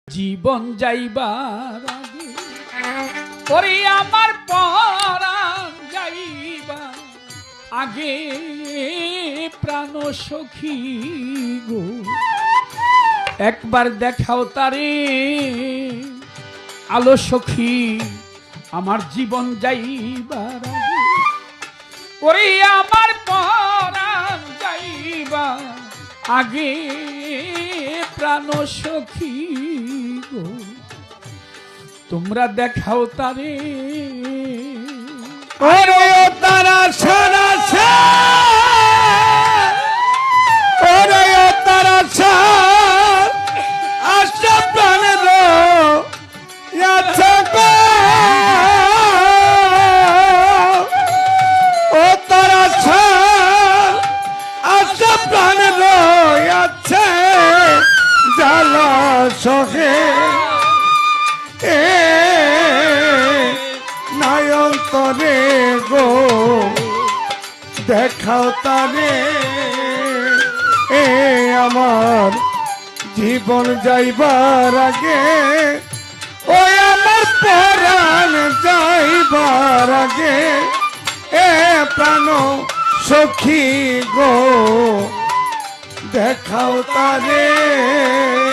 জীবন যাইবার আগে ওরে আমার পরাণ যাইবা আগে প্রাণ সখী গো একবার দেখাও তারে আলো সখী আমার জীবন যাইবার আগে ওরে আমার পরাণ যাইবা আগে প্রাণ সখী গো তোমরা দেখাও তারে ওরে তারা সারা ওরে তারা আশা প্রাণের আছে গো ও তারা আশা প্রাণের আছে জ্বালা সহে নায়ন্তরে গো দেখাও তারে আমার জীবন যাইবার আগে ওই আমার পরাণ যাইবার আগে প্রাণ সখী গো দেখাও তারে।